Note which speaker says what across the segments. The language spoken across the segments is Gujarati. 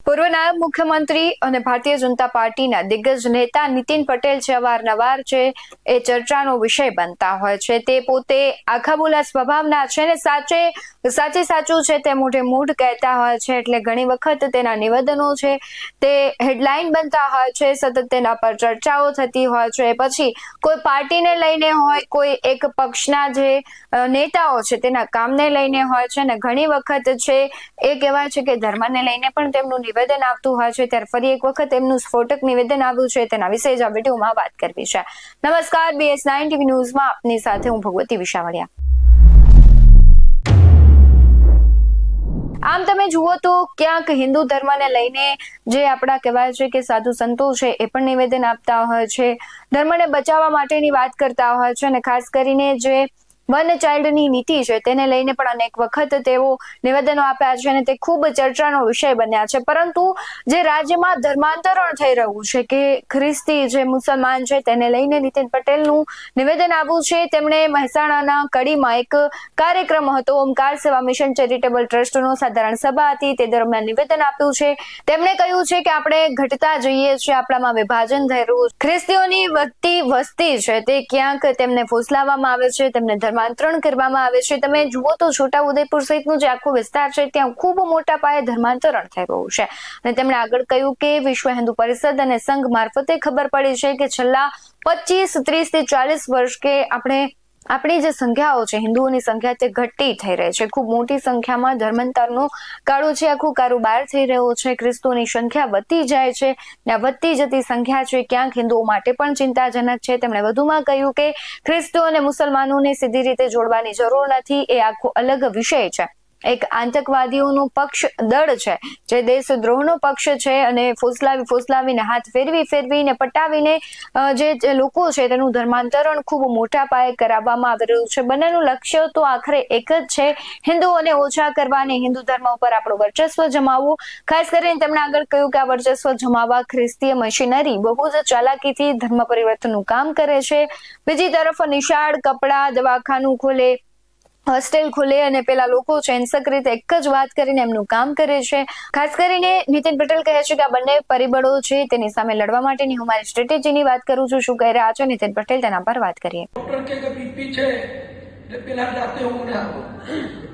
Speaker 1: પૂર્વ નાયબ મુખ્યમંત્રી અને ભારતીય જનતા પાર્ટીના દિગ્ગજ નેતા નીતિન પટેલ છે અવારનવાર છે એ ચર્ચાનો વિષય બનતા હોય છે। તે પોતે આખાબોલા સ્વભાવના છે ને સાચું છે તે મોઢે મૂઢ કહેતા હોય છે, એટલે ઘણી વખત તેના નિવેદનો છે તે હેડલાઇન બનતા હોય છે, સતત તેના પર ચર્ચાઓ થતી હોય છે। પછી કોઈ પાર્ટીને લઈને હોય, કોઈ એક પક્ષના જે નેતાઓ છે તેના કામને લઈને હોય છે ને ઘણી વખત છે એ કહેવાય છે કે ધર્મને લઈને પણ તેમનું નિવેદન આવતું હોય છે। ત્યારે ફરી એક વખત એમનું સ્ફોટક નિવેદન આવ્યું છે, તેના વિશે જ આ વિડીયોમાં વાત કરવી છે। નમસ્કાર, BS9 TV ન્યૂઝમાં આપની સાથે હું ભગવતી વિશાવડિયા। આમ તમે જુઓ તો ક્યાંક હિન્દુ ધર્મને લઈને જે આપણા કહેવાય છે કે સાધુ સંતો છે એ પણ નિવેદન આપતા હોય છે, ધર્મને બચાવવા માટેની વાત કરતા હોય છે અને ખાસ કરીને જે વન ચાઇલ્ડની નીતિ છે તેને લઈને પણ અનેક વખત તેઓ નિવેદનો આપ્યા છે અને તે ખૂબ ચર્ચાનો વિષય બન્યા છે। પરંતુ જે રાજ્યમાં ધર્માંતરણ થઈ રહ્યું છે કે ખ્રિસ્તી જે મુસલમાન છે તેને લઈને નીતિન પટેલનું નિવેદન આવ્યું છે। તેમણે મહેસાણાના કડીમાં એક કાર્યક્રમ હતો, ઓમકાર સેવા મિશન ચેરિટેબલ ટ્રસ્ટનો સાધારણ સભા હતી, તે દરમિયાન નિવેદન આપ્યું છે। તેમણે કહ્યું છે કે આપણે ઘટતા જઈએ છીએ, આપણામાં વિભાજન થઈ રહ્યું છે, ખ્રિસ્તીઓની વધતી વસ્તી છે તે ક્યાંક તેમને ફોસલાવવામાં આવે છે, તેમને ધર્માંતરણ કરવામાં આવે છે। તમે જુઓ તો છોટાઉદેપુર સહિતનું જે આખો વિસ્તાર છે ત્યાં ખૂબ મોટા પાયે ધર્માંતરણ થઈ રહ્યું છે અને તેમણે આગળ કહ્યું કે વિશ્વ હિન્દુ પરિષદ અને સંઘ મારફતે ખબર પડી છે કે છેલ્લા 25, 30 થી 40 વર્ષ કે આપણી જે સંખ્યાઓ છે, હિન્દુઓની સંખ્યા તે ઘટતી થઈ રહી છે, ખૂબ મોટી સંખ્યામાં ધર્માંતરનું કાળું છે આખું કારોબાર થઈ રહ્યો છે, ખ્રિસ્તોની સંખ્યા વધતી જાય છે ને આ વધતી જતી સંખ્યા છે ક્યાંક હિન્દુઓ માટે પણ ચિંતાજનક છે। તેમણે વધુમાં કહ્યું કે ખ્રિસ્તીઓ અને મુસલમાનોને સીધી રીતે જોડવાની જરૂર નથી, એ આખો અલગ વિષય છે। એક આતંકવાદીઓનું પક્ષ દળ છે જે દેશદ્રોહનો પક્ષ છે અને ફોસલાવીને હાથ ફેરવીને પટાવીને જે લોકો છે તેનું ધર્માંતરણ ખૂબ મોટા પાયે કરાવવામાં આવી રહ્યું છે। બંનેનું લક્ષ્ય તો આખરે એક જ છે, હિન્દુઓને ઓછા કરવા અને હિન્દુ ધર્મ ઉપર આપણું વર્ચસ્વ જમાવવું। ખાસ કરીને તેમણે આગળ કહ્યું કે આ વર્ચસ્વ જમાવવા ખ્રિસ્તીય મશીનરી બહુ જ ચાલાકીથી ધર્મ પરિવર્તનનું કામ કરે છે। બીજી તરફ નિશાળ, કપડા, દવાખાનું ખોલે, હોસ્ટેલ ખુલે અને પેલા લોકો છે હિંસક રીતે એક જ વાત કરીને એમનું કામ કરે છે। ખાસ કરીને નીતિન પટેલ કહે છે કે આ બંને પરિબળો છે તેની સામે લડવા માટેની હું મારી સ્ટ્રેટેજીની વાત કરું છું। શું કહી રહ્યા છે નીતિન પટેલ, તેના પર વાત કરીએ।
Speaker 2: ડોક્ટર કે બીપી છે એટલે પેલા રાતે ઊંઘ ના આવે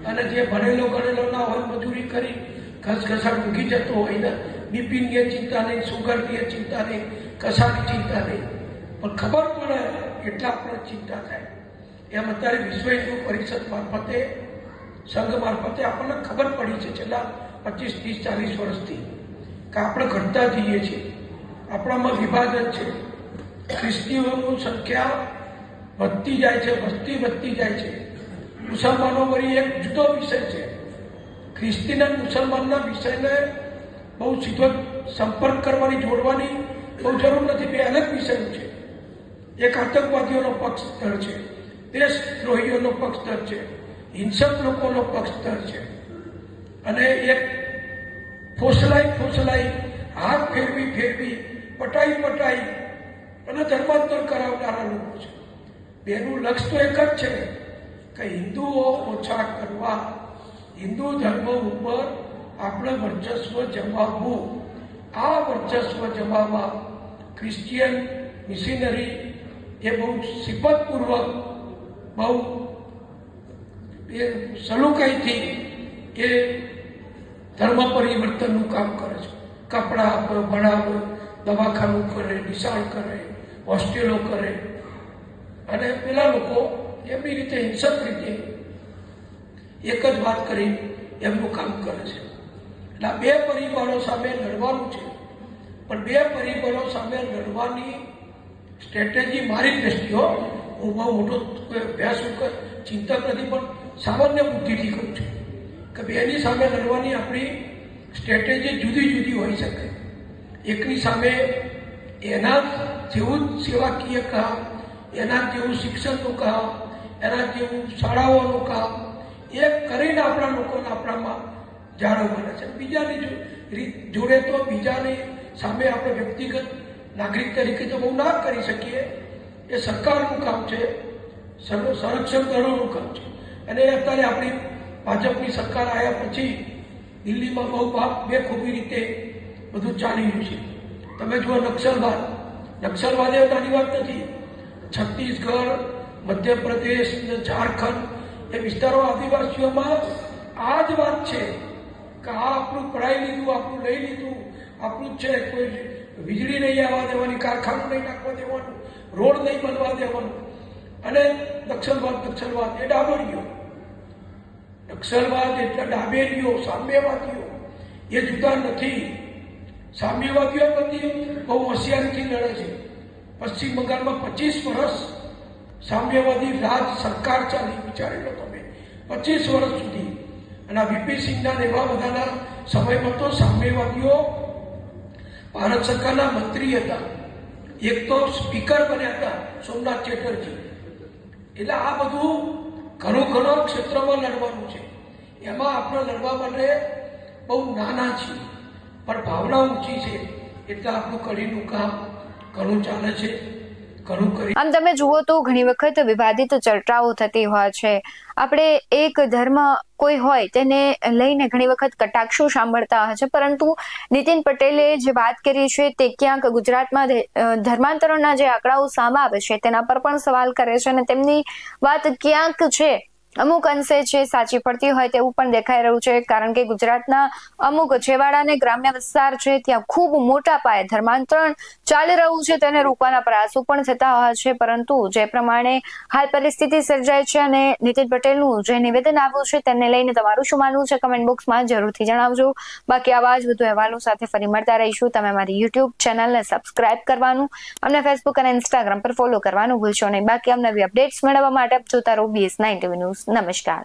Speaker 2: અને જે ભણેલો ગણેલો ના હોય, મજૂરી કરી ઘસઘસાટ મૂકી જતો હોય ને, બીપીની ચિંતા નહીં, સુગરની ચિંતા નહીં, કશાની ચિંતા નહીં, પણ ખબર પડે એટલા પણ ચિંતા થાય। એમ અત્યારે વિશ્વ હિન્દુ પરિષદ મારફતે, સંઘ મારફતે આપણને ખબર પડી છે છેલ્લા 25, 30, 40 વર્ષથી કે આપણે ઘટતા જઈએ છીએ, આપણામાં વિભાજન છે, ખ્રિસ્તીઓની સંખ્યા વધતી જાય છે, વસ્તી વધતી જાય છે। મુસલમાનો વળી એક જુદો વિષય છે, ખ્રિસ્તીના મુસલમાનના વિષયને બહુ સીધો સંપર્ક કરવાની, જોડવાની બહુ જરૂર નથી, બે અલગ વિષયો છે। એક આતંકવાદીઓનો પક્ષ દળ છે, દેશદ્રોહીઓનો પક્ષ દળ છે, હિંસક લોકોનો પક્ષ દળ છે અને એક ફોસલાઈ હાથ ફેરવી પટાઈ અને ધર્માંતર કરાવનારા લોકો છે। બેનું લક્ષ્ય તો એક જ છે કે હિન્દુઓ ઓછા કરવા, હિન્દુ ધર્મ ઉપર આપણે વર્ચસ્વ જમાવવું। આ વર્ચસ્વ જમાવવા ક્રિશ્ચિયન મિશનરી એ બહુ સિફતપૂર્વક, બહુ સલુકાઈથી એ ધર્મ પરિવર્તનનું કામ કરે છે। કપડા આપે, ભણાવે, દવાખાનું કરે, નિશાળ કરે, હોસ્ટેલો કરે અને પેલા લોકો એમની રીતે હિંસક રીતે એક જ વાત કરી એમનું કામ કરે છે। એટલે આ બે પરિબળો સામે લડવાનું છે, પણ બે પરિબળો સામે લડવાની સ્ટ્રેટેજી મારી દ્રષ્ટિએ, હું બહુ મોટો અભ્યાસ ચિંતક નથી, પણ સામાન્ય બુદ્ધિથી કહું છું કે બેની સામે લડવાની આપણી સ્ટ્રેટેજી જુદી હોઈ શકે। એકની સામે એના જેવું સેવાકીય કામ, એના જેવું શિક્ષણનું કામ, એના જેવું શાળાઓનું કામ એ કરીને આપણા લોકોને આપણામાં જાળો બને છે। બીજાની જોડે તો બીજાની સામે આપણે વ્યક્તિગત નાગરિક તરીકે તો બહુ ના કરી શકીએ, એ સરકારનું કામ છે, સંરક્ષણ દળોનું કામ છે। અને અત્યારે આપણી ભાજપની સરકાર આવ્યા પછી દિલ્હીમાં બહુ બેખૂબી રીતે બધું ચાલી રહ્યું છે. તમે જુઓ નક્સલવાદ એ નાની વાત નથી. છત્તીસગઢ, મધ્યપ્રદેશ, ઝારખંડ એ વિસ્તારો આદિવાસીઓમાં આ જ વાત છે કે આ આપણું પડાવી લીધું, આપણું લઈ લીધું, આપણું જ છે. કોઈ વીજળી નહીં આવવા દેવાની, કારખાનું નહીં નાખવા દેવાનું, રોડ નહીં બનવા દેવાનું. અને નક્સલવાદ એ ડાબેરીઓ. નક્સલવાદ એટલે ડાબેરીઓ, સામ્યવાદીઓ એ જુદા નથી. સામ્યવાદીઓ બધી બહુ હોશિયારીથી લડે છે. પશ્ચિમ બંગાળમાં 25 વર્ષ સામ્યવાદી રાજ સરકાર ચાલી, વિચારી લો તમે, 25 વર્ષ સુધી. અને આ વીપી સિંહના ને એવા બધાના સમયમાં તો સામ્યવાદીઓ ભારત સરકારના મંત્રી હતા, એક તો સ્પીકર બન્યા હતા સોમનાથ ચેટર્જી. એટલે આ બધું ઘણો ક્ષેત્રમાં લડવાનું છે. એમાં આપણે લડવા માટે બહુ નાના છીએ, પણ ભાવના ઊંચી છે. એટલે આપણું કડીનું કામ ઘણું ચાલે છે, ઘણું કરી.
Speaker 1: આમ તમે જુઓ તો ઘણી વખત વિવાદિત ચર્ચાઓ થતી હોય છે. આપણે એક ધર્મ કોઈ હોય તેને લઈને ઘણી વખત કટાક્ષો સાંભળતા હોય છે, પરંતુ નીતિન પટેલે જે વાત કરી છે તે ક્યાંક ગુજરાતમાં ધર્માંતરણના જે આંકડાઓ સામે આવે છે તેના પર પણ સવાલ કરે છે, અને તેમની વાત ક્યાંક છે અમુક અંશે છે સાચી પડતી હોય તેવું પણ દેખાઈ રહ્યું છે. કારણ કે ગુજરાતના અમુક છેવાડા અને ગ્રામ્ય વિસ્તાર છે ત્યાં ખૂબ મોટા પાયે ધર્માંતરણ ચાલી રહ્યું છે, તેને રોકવાના પ્રયાસો પણ થતા હોય છે. પરંતુ જે પ્રમાણે હાલ પરિસ્થિતિ સર્જાય છે અને નીતિન પટેલનું જે નિવેદન આવ્યું છે તેને લઈને તમારું શું માનવું છે કમેન્ટ બોક્સમાં જરૂરથી જણાવજો. બાકી આવા જ વધુ અહેવાલો સાથે ફરી મળતા રહીશું. તમે મારી યુટ્યુબ ચેનલને સબસ્ક્રાઇબ કરવાનું, અમને ફેસબુક અને ઇન્સ્ટાગ્રામ પર ફોલો કરવાનું ભૂલશો નહીં. બાકી અમને નવી અપડેટ્સ મેળવવા માટે જોતા રહો BS9 TV ન્યૂઝ. નમસ્કાર.